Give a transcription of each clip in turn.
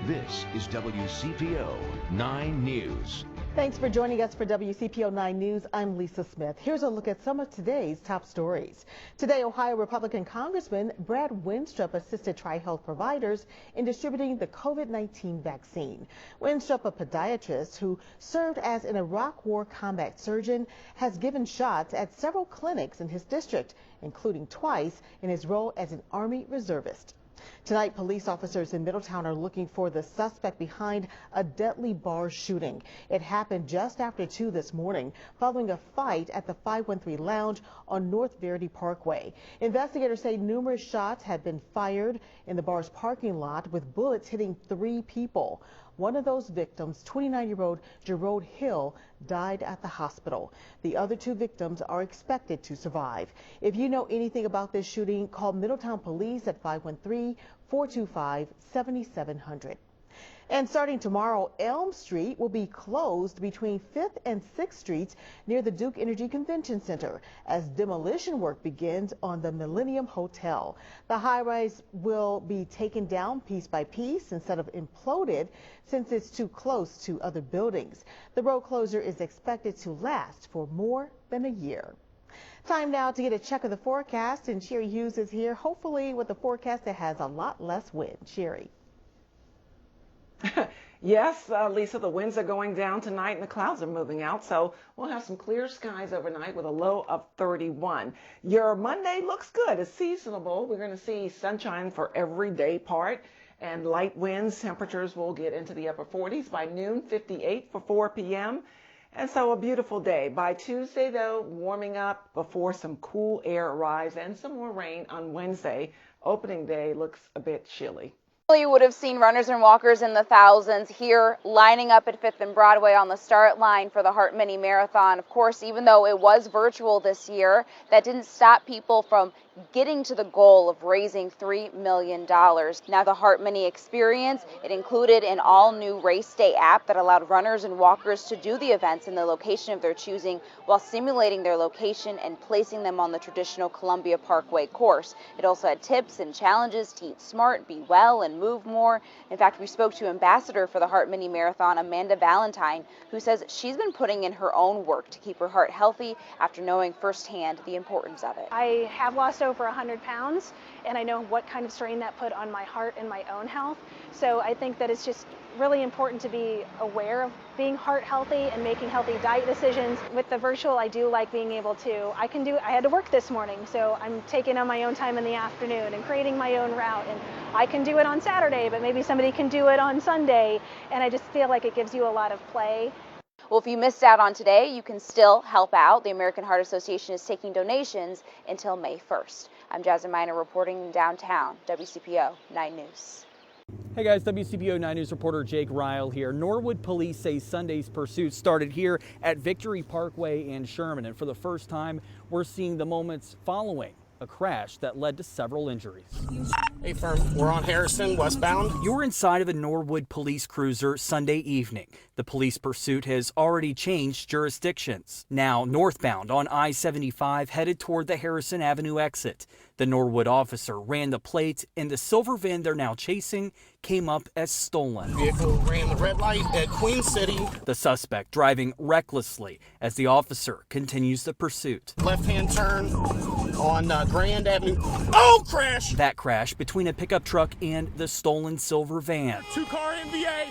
This is WCPO 9 News. Thanks for joining us for WCPO 9 News. I'm Lisa Smith. Here's a look at some of today's top stories. Today, Ohio Republican Congressman Brad Wenstrup assisted Tri-Health providers in distributing the COVID-19 vaccine. Wenstrup, a podiatrist who served as an Iraq War combat surgeon, has given shots at several clinics in his district, including twice in his role as an Army reservist. Tonight, police officers in Middletown are looking for the suspect behind a deadly bar shooting. It happened just after 2 this morning following a fight at the 513 Lounge on North Verity Parkway. Investigators say numerous shots had been fired in the bar's parking lot, with bullets hitting 3 people. One of those victims, 29-year-old Jerode Hill, died at the hospital. The other 2 victims are expected to survive. If you know anything about this shooting, call Middletown Police at 513-425-7700. And starting tomorrow, Elm Street will be closed between 5th and 6th Streets near the Duke Energy Convention Center as demolition work begins on the Millennium Hotel. The high-rise will be taken down piece by piece instead of imploded, since it's too close to other buildings. The road closure is expected to last for more than a year. Time now to get a check of the forecast, and Sherry Hughes is here, hopefully with a forecast that has a lot less wind. Sherry. Yes, Lisa, the winds are going down tonight and the clouds are moving out, so we'll have some clear skies overnight with a low of 31. Your Monday looks good. It's seasonable. We're going to see sunshine for every day part, and light winds. Temperatures will get into the upper 40s by noon, 58 for 4 p.m. And so a beautiful day. By Tuesday, though, warming up before some cool air arrives and some more rain on Wednesday. Opening day looks a bit chilly. You would have seen runners and walkers in the thousands here lining up at 5th and Broadway on the start line for the Hart Mini Marathon. Of course, even though it was virtual this year, that didn't stop people from getting to the goal of raising $3 million. Now, the Hart Mini experience, it included an all-new race day app that allowed runners and walkers to do the events in the location of their choosing while simulating their location and placing them on the traditional Columbia Parkway course. It also had tips and challenges to eat smart, be well, and move more. In fact, we spoke to Ambassador for the Hart Mini Marathon, Amanda Valentine, who says she's been putting in her own work to keep her heart healthy after knowing firsthand the importance of it. I have lost over 100 pounds, and I know what kind of strain that put on my heart and my own health. So I think that it's just really important to be aware of being heart healthy and making healthy diet decisions. With the virtual, I do like being able to, I had to work this morning, so I'm taking on my own time in the afternoon and creating my own route, and I can do it on Saturday, but maybe somebody can do it on Sunday, and I just feel like it gives you a lot of play. Well, if you missed out on today, you can still help out. The American Heart Association is taking donations until May 1st. I'm Jasmine Miner reporting in downtown, WCPO 9 News. Hey guys, WCPO 9 News reporter Jake Ryle here. Norwood police say Sunday's pursuit started here at Victory Parkway in Sherman, and for the first time, we're seeing the moments following a crash that led to several injuries. Hey firm, we're on Harrison, westbound. You're inside of a Norwood police cruiser Sunday evening. The police pursuit has already changed jurisdictions. Now northbound on I-75 headed toward the Harrison Avenue exit. The Norwood officer ran the plate, and the silver van they're now chasing came up as stolen. Vehicle ran the red light at Queen City. The suspect driving recklessly as the officer continues the pursuit. Left-hand turn on Grand Avenue. Oh, crash! That crash between a pickup truck and the stolen silver van. Two-car MVA,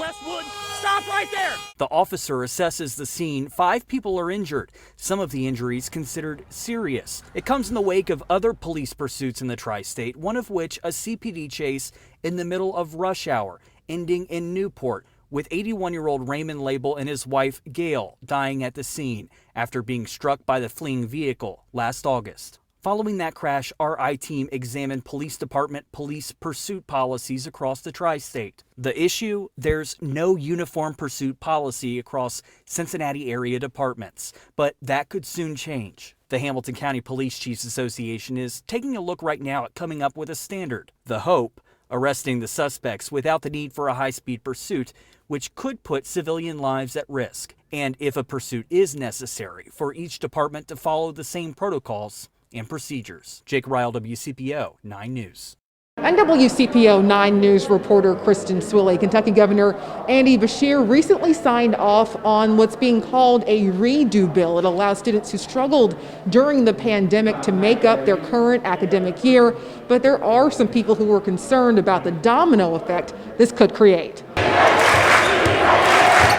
Westwood. Stop right there! The officer assesses the scene. 5 people are injured, some of the injuries considered serious. It comes in the wake of other police pursuits in the tri-state, one of which a CPD chase in the middle of rush hour, ending in Newport, with 81-year-old Raymond Label and his wife Gail dying at the scene after being struck by the fleeing vehicle last August. Following that crash, our I-team examined police department police pursuit policies across the tri-state. The issue? There's no uniform pursuit policy across Cincinnati area departments, but that could soon change. The Hamilton County Police Chiefs Association is taking a look right now at coming up with a standard. The hope? Arresting the suspects without the need for a high-speed pursuit, which could put civilian lives at risk. And if a pursuit is necessary, for each department to follow the same protocols and procedures. Jake Ryle, WCPO 9 News. And WCPO 9 News reporter Kristen Swilley, Kentucky Governor Andy Beshear recently signed off on what's being called a redo bill. It allows students who struggled during the pandemic to make up their current academic year, but there are some people who are concerned about the domino effect this could create.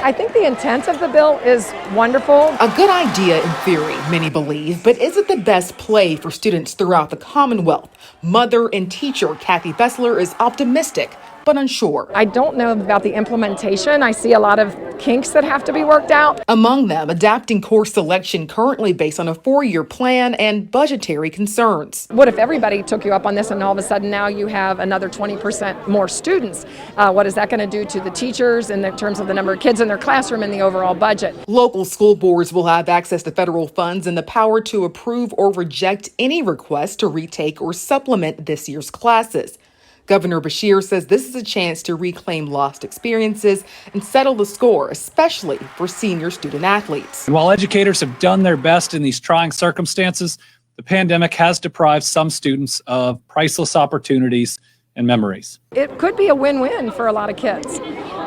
I think the intent of the bill is wonderful. A good idea in theory, many believe, but is it the best play for students throughout the Commonwealth? Mother and teacher Kathy Fessler is optimistic, but unsure. I don't know about the implementation. I see a lot of kinks that have to be worked out. Among them, adapting course selection currently based on a 4-year plan and budgetary concerns. What if everybody took you up on this and all of a sudden now you have another 20% more students? What is that going to do to the teachers in terms of the number of kids in their classroom and the overall budget? Local school boards will have access to federal funds and the power to approve or reject any request to retake or supplement this year's classes. Governor Beshear says this is a chance to reclaim lost experiences and settle the score, especially for senior student athletes. And while educators have done their best in these trying circumstances, the pandemic has deprived some students of priceless opportunities and memories. It could be a win-win for a lot of kids,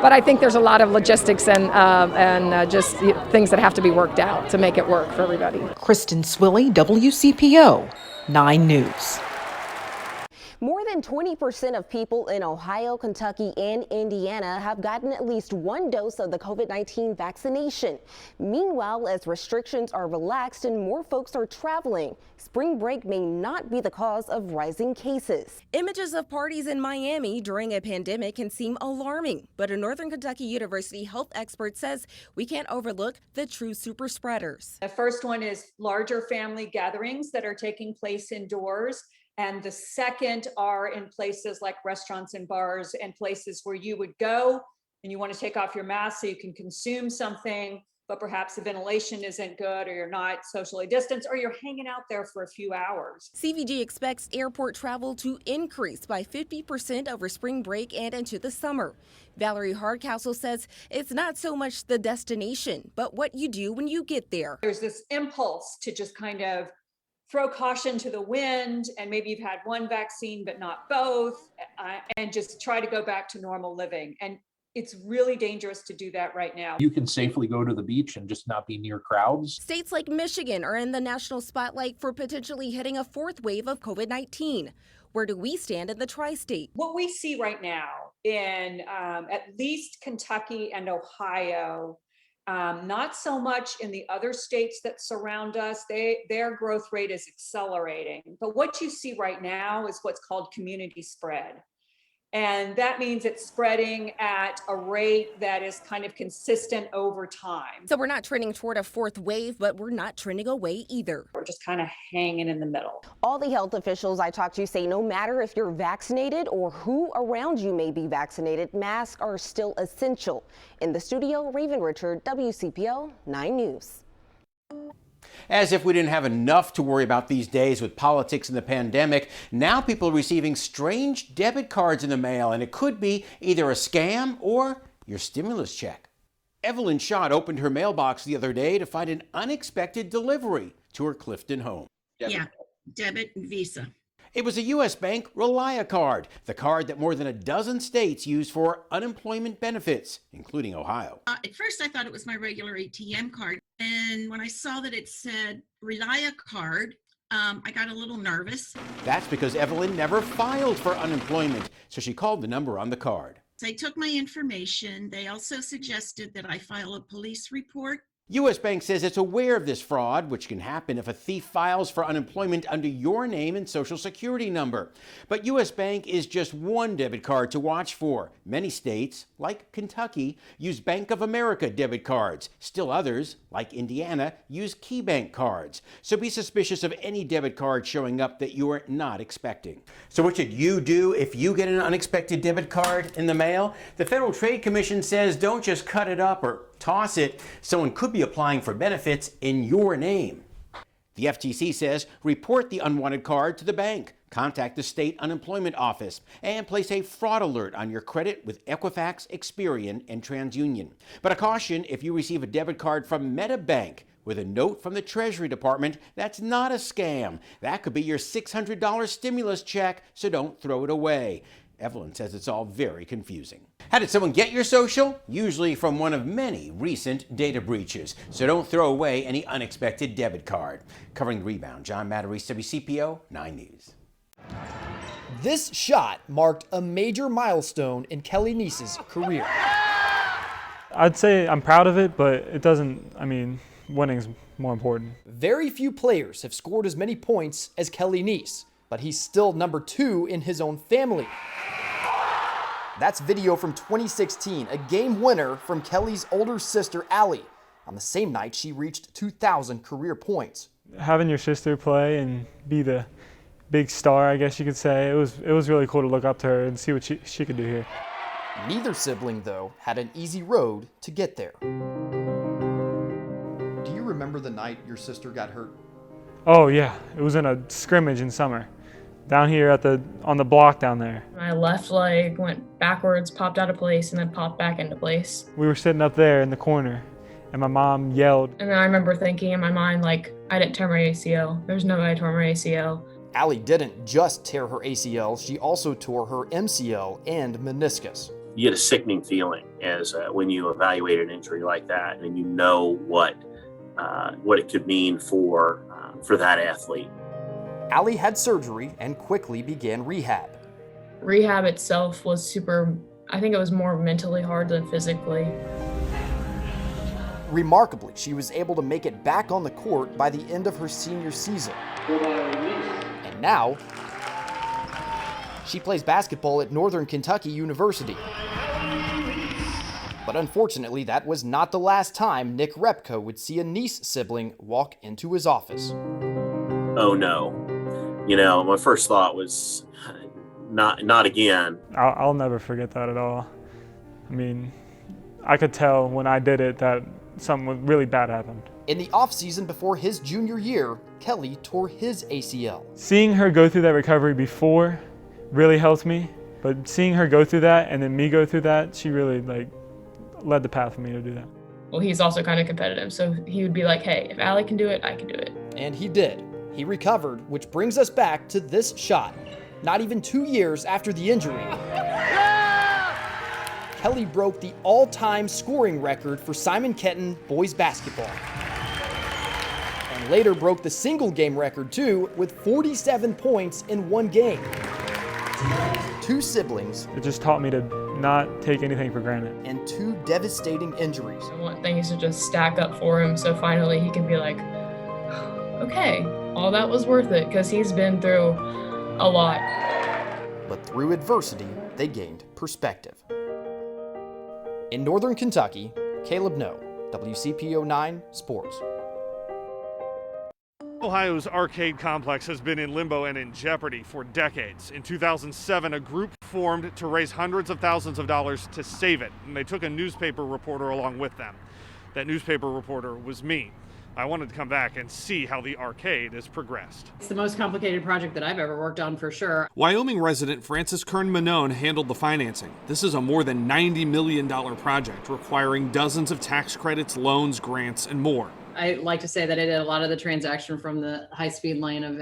but I think there's a lot of logistics and just things that have to be worked out to make it work for everybody. Kristen Swilley, WCPO 9 News. More than 20% of people in Ohio, Kentucky, and Indiana have gotten at least one dose of the COVID-19 vaccination. Meanwhile, as restrictions are relaxed and more folks are traveling, spring break may not be the cause of rising cases. Images of parties in Miami during a pandemic can seem alarming, but a Northern Kentucky University health expert says we can't overlook the true super spreaders. The first one is larger family gatherings that are taking place indoors. And the second are in places like restaurants and bars and places where you would go and you want to take off your mask so you can consume something, but perhaps the ventilation isn't good or you're not socially distanced or you're hanging out there for a few hours. CVG expects airport travel to increase by 50% over spring break and into the summer. Valerie Hardcastle says it's not so much the destination, but what you do when you get there. There's this impulse to just kind of throw caution to the wind, and maybe you've had one vaccine but not both, and just try to go back to normal living. And it's really dangerous to do that right now. You can safely go to the beach and just not be near crowds. States like Michigan are in the national spotlight for potentially hitting a fourth wave of COVID-19. Where do we stand in the tri-state? What we see right now in at least Kentucky and Ohio, not so much in the other states that surround us. Their growth rate is accelerating. But what you see right now is what's called community spread. And that means it's spreading at a rate that is kind of consistent over time. So we're not trending toward a fourth wave, but we're not trending away either. We're just kind of hanging in the middle. All the health officials I talked to say no matter if you're vaccinated or who around you may be vaccinated, masks are still essential. In the studio, Raven Richard, WCPO 9 News. As if we didn't have enough to worry about these days with politics and the pandemic, now people are receiving strange debit cards in the mail, and it could be either a scam or your stimulus check. Evelyn Schott opened her mailbox the other day to find an unexpected delivery to her Clifton home. Debit and Visa. It was a U.S. Bank Relia card, the card that more than a dozen states use for unemployment benefits, including Ohio. At first, I thought it was my regular ATM card. And when I saw that it said Relia card, I got a little nervous. That's because Evelyn never filed for unemployment, so she called the number on the card. They took my information. They also suggested that I file a police report. U.S. Bank says it's aware of this fraud, which can happen if a thief files for unemployment under your name and social security number. But U.S. Bank is just one debit card to watch for. Many states, like Kentucky, use Bank of America debit cards. Still others, like Indiana, use KeyBank cards. So be suspicious of any debit card showing up that you are not expecting. So what should you do if you get an unexpected debit card in the mail? The Federal Trade Commission says don't just cut it up or toss it. Someone could be applying for benefits in your name. The FTC says report the unwanted card to the bank. Contact the state unemployment office and place a fraud alert on your credit with Equifax, Experian, and TransUnion. But a caution, if you receive a debit card from MetaBank with a note from the Treasury Department, that's not a scam. That could be your $600 stimulus check, so don't throw it away. Evelyn says it's all very confusing. How did someone get your social? Usually from one of many recent data breaches. So don't throw away any unexpected debit card. Covering the rebound, John Matarese, WCPO 9 News. This shot marked a major milestone in Kelly Neese's career. I'd say I'm proud of it, but it doesn't, winning's more important. Very few players have scored as many points as Kelly Neese, but he's still number 2 in his own family. That's video from 2016, a game winner from Kelly's older sister, Allie, on the same night she reached 2,000 career points. Having your sister play and be the big star, I guess you could say, it was really cool to look up to her and see what she could do here. Neither sibling, though, had an easy road to get there. Do you remember the night your sister got hurt? Oh yeah, it was in a scrimmage in summer. Down here on the block down there. My left leg went backwards, popped out of place, and then popped back into place. We were sitting up there in the corner, and my mom yelled. And then I remember thinking in my mind, I didn't tear my ACL. There's no way I tore my ACL. Allie didn't just tear her ACL, she also tore her MCL and meniscus. You get a sickening feeling as when you evaluate an injury like that, and you know what it could mean for that athlete. Allie had surgery and quickly began rehab. Rehab itself was I think it was more mentally hard than physically. Remarkably, she was able to make it back on the court by the end of her senior season. And now, she plays basketball at Northern Kentucky University. But unfortunately, that was not the last time Nick Repko would see a Neese sibling walk into his office. Oh no. My first thought was, not again. I'll never forget that at all. I could tell when I did it that something really bad happened. In the offseason before his junior year, Kelly tore his ACL. Seeing her go through that recovery before really helped me, but seeing her go through that and then me go through that, she really led the path for me to do that. Well, he's also kind of competitive, so he would be like, hey, if Allie can do it, I can do it. And he did. He recovered, which brings us back to this shot. Not even 2 years after the injury, Kelly broke the all-time scoring record for Simon Kenton boys basketball. And later broke the single game record too, with 47 points in one game. 2 siblings. It just taught me to not take anything for granted. And 2 devastating injuries. I want things to just stack up for him so finally he can be like, okay, all that was worth it, because he's been through a lot. But through adversity, they gained perspective. In Northern Kentucky, Caleb No, WCPO 9 Sports. Ohio's arcade complex has been in limbo and in jeopardy for decades. In 2007, a group formed to raise hundreds of thousands of dollars to save it, and they took a newspaper reporter along with them. That newspaper reporter was me. I wanted to come back and see how the arcade has progressed. It's the most complicated project that I've ever worked on, for sure. Wyoming resident Francis Kern-Manone handled the financing. This is a more than $90 million project requiring dozens of tax credits, loans, grants, and more. I like to say that I did a lot of the transaction from the high-speed lane of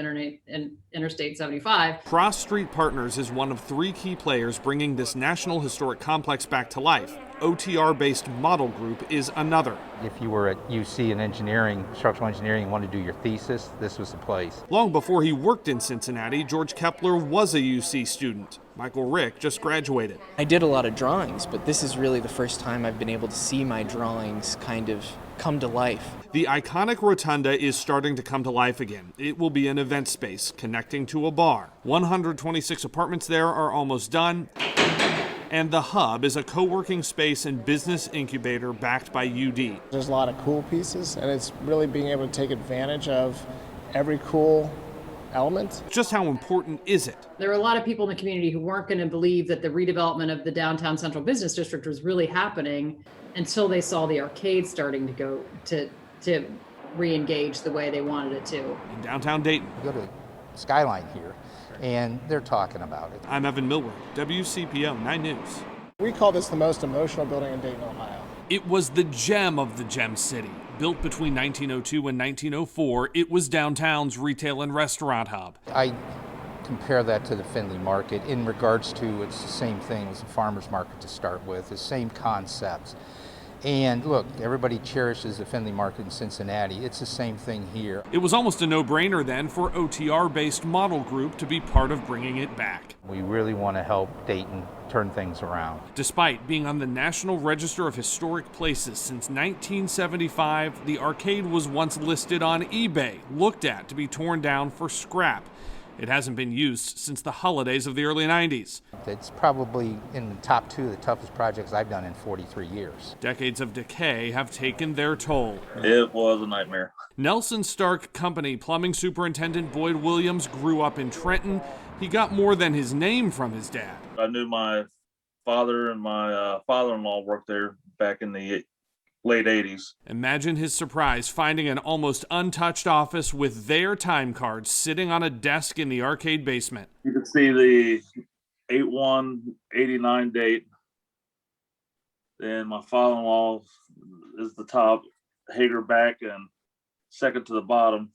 Interstate 75. Cross Street Partners is one of 3 key players bringing this National Historic Complex back to life. OTR-based Model Group is another. If you were at UC in engineering, structural engineering, and wanted to do your thesis, this was the place. Long before he worked in Cincinnati, George Kepler was a UC student. Michael Rick just graduated. I did a lot of drawings, but this is really the first time I've been able to see my drawings kind of come to life. The iconic rotunda is starting to come to life again. It will be an event space connecting to a bar. 126 apartments there are almost done. And the Hub is a co-working space and business incubator backed by UD. There's a lot of cool pieces, and it's really being able to take advantage of every cool element. Just how important is it? There were a lot of people in the community who weren't going to believe that the redevelopment of the downtown central business district was really happening until they saw the arcade starting to go to re-engage the way they wanted it to. In downtown Dayton. You go to Skyline here, and they're talking about it. I'm Evan Millward, WCPO 9 News. We call this the most emotional building in Dayton, Ohio. It was the gem of the Gem City. Built between 1902 and 1904, it was downtown's retail and restaurant hub. I compare that to the Findlay Market in regards to it's the same thing as a farmer's market to start with, the same concepts. And look, everybody cherishes the Findlay Market in Cincinnati. It's the same thing here. It was almost a no-brainer then for OTR-based Model Group to be part of bringing it back. We really want to help Dayton turn things around. Despite being on the National Register of Historic Places since 1975, the arcade was once listed on eBay, looked at to be torn down for scrap. It hasn't been used since the holidays of the early 90s. It's probably in the top 2 of the toughest projects I've done in 43 years. Decades of decay have taken their toll. It was a nightmare. Nelson Stark Company plumbing superintendent Boyd Williams grew up in Trenton. He got more than his name from his dad. I knew my father and my father-in-law worked there back in the late 80s. Imagine his surprise finding an almost untouched office with their time cards sitting on a desk in the arcade basement. You can see the 8/1/89 date. Then my father-in-law is the top, Hager back, and second to the bottom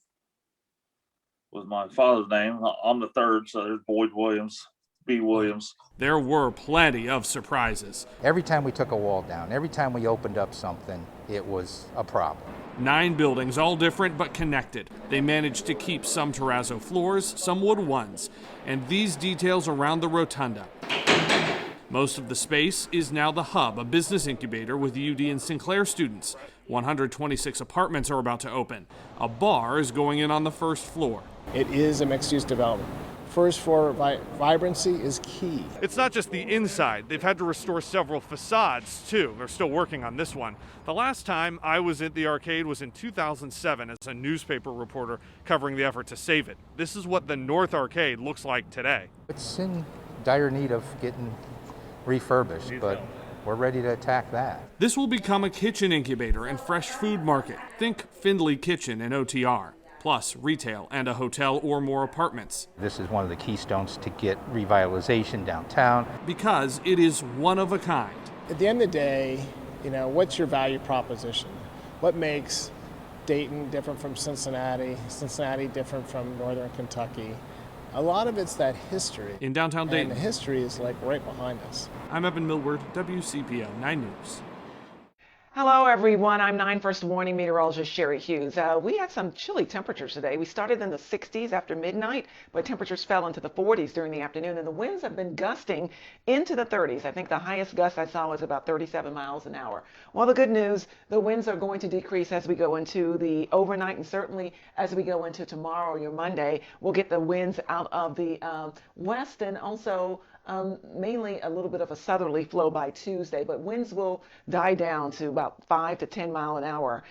was my father's name. I'm the third, so there's Boyd Williams. B. Williams. There were plenty of surprises. Every time we took a wall down, every time we opened up something, it was a problem. 9 buildings, all different but connected. They managed to keep some terrazzo floors, some wood ones, and these details around the rotunda. Most of the space is now the Hub, a business incubator with UD and Sinclair students. 126 apartments are about to open. A bar is going in on the first floor. It is a mixed-use development. First floor vibrancy is key. It's not just the inside. They've had to restore several facades, too. They're still working on this one. The last time I was at the arcade was in 2007 as a newspaper reporter covering the effort to save it. This is what the North Arcade looks like today. It's in dire need of getting refurbished, but we're ready to attack that. This will become a kitchen incubator and fresh food market. Think Findlay Kitchen and OTR. Plus retail and a hotel or more apartments. This is one of the keystones to get revitalization downtown. Because it is one of a kind. At the end of the day, what's your value proposition? What makes Dayton different from Cincinnati, Cincinnati different from Northern Kentucky? A lot of it's that history. In downtown Dayton. And the history is like right behind us. I'm Evan Millward, WCPO 9 News. Hello, everyone. I'm 9 First Warning meteorologist Sherry Hughes. We had some chilly temperatures today. We started in the 60s after midnight, but temperatures fell into the 40s during the afternoon, and the winds have been gusting into the 30s. I think the highest gust I saw was about 37 miles an hour. Well, the good news, the winds are going to decrease as we go into the overnight, and certainly as we go into tomorrow or your Monday, we'll get the winds out of the west and also mainly a little bit of a southerly flow by Tuesday, but winds will die down to about 5 to 10 mile an hour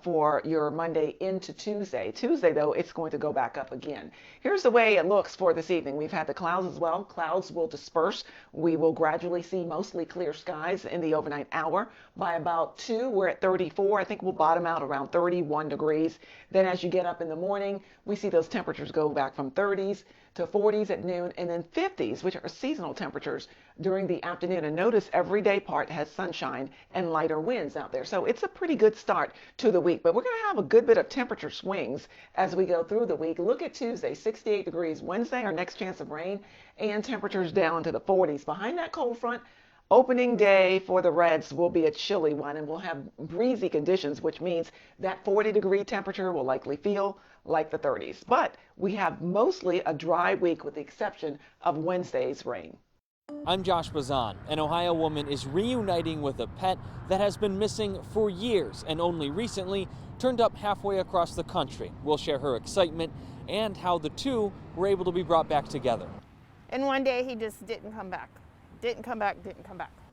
for your Monday into Tuesday. Tuesday, though, it's going to go back up again. Here's the way it looks for this evening. We've had the clouds as well. Clouds will disperse. We will gradually see mostly clear skies in the overnight hour. By about 2, we're at 34. I think we'll bottom out around 31 degrees. Then as you get up in the morning, we see those temperatures go back from 30s to 40s at noon, and then 50s, which are seasonal temperatures during the afternoon. And notice every day part has sunshine and lighter winds out there. So it's a pretty good start to the week, but we're going to have a good bit of temperature swings as we go through the week. Look at Tuesday, 68 degrees. Wednesday, our next chance of rain, and temperatures down to the 40s. Behind that cold front, opening day for the Reds will be a chilly one, and we'll have breezy conditions, which means that 40-degree temperature will likely feel like the 30s. But we have mostly a dry week with the exception of Wednesday's rain. I'm Josh Bazan. An Ohio woman is reuniting with a pet that has been missing for years and only recently turned up halfway across the country. We'll share her excitement and how the two were able to be brought back together. And one day he just didn't come back. Didn't come back.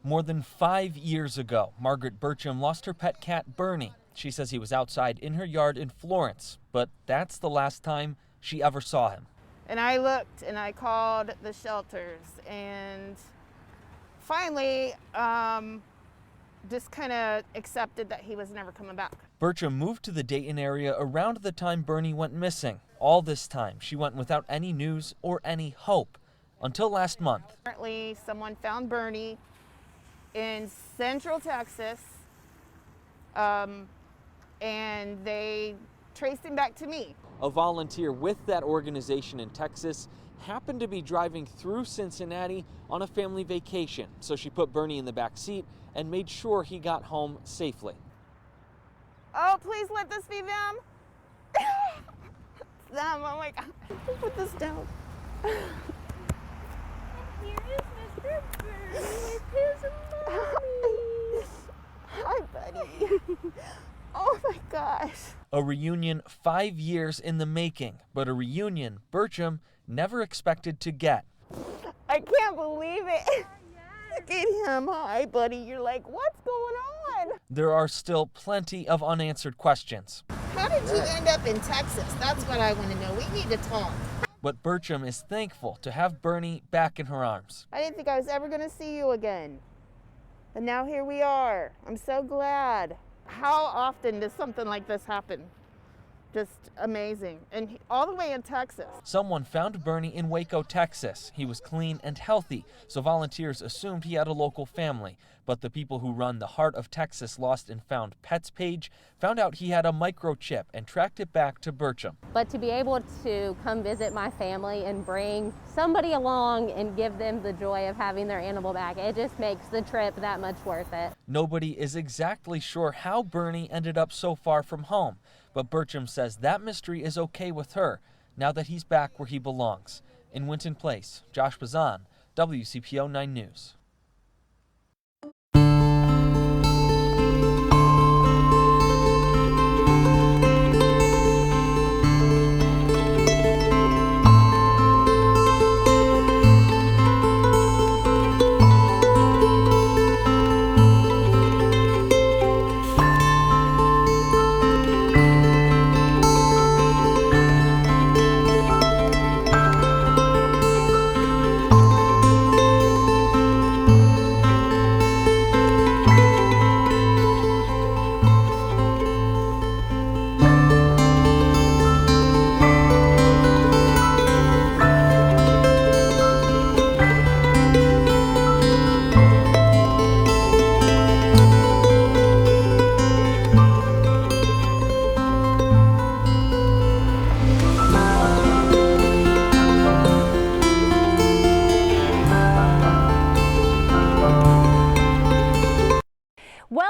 More than 5 years ago, Margaret Burcham lost her pet cat, Bernie. She says he was outside in her yard in Florence, but that's the last time she ever saw him. And I looked and I called the shelters and finally just kind of accepted that he was never coming back. Burcham moved to the Dayton area around the time Bernie went missing. All this time, she went without any news or any hope until last month. Apparently, someone found Bernie in Central Texas, and they traced him back to me. A volunteer with that organization in Texas happened to be driving through Cincinnati on a family vacation, so she put Bernie in the back seat and made sure he got home safely. Oh, please let this be them. Them, oh my God. Just put this down. Here is Mr. Bernie with his mommy. Hi, buddy. Oh my gosh. A reunion 5 years in the making, but a reunion Burcham never expected to get. I can't believe it. Look at him. Hi, buddy. You're like, what's going on? There are still plenty of unanswered questions. How did you end up in Texas? That's what I want to know. We need to talk. But Burcham is thankful to have Bernie back in her arms. I didn't think I was ever going to see you again. And now here we are. I'm so glad. How often does something like this happen? Just amazing. And all the way in Texas. Someone found Bernie in Waco, Texas. He was clean and healthy, so volunteers assumed he had a local family. But the people who run the Heart of Texas Lost and Found Pets page found out he had a microchip and tracked it back to Burcham. But to be able to come visit my family and bring somebody along and give them the joy of having their animal back, it just makes the trip that much worth it. Nobody is exactly sure how Bernie ended up so far from home, but Burcham says that mystery is okay with her now that he's back where he belongs. In Winton Place, Josh Bazan, WCPO 9 News.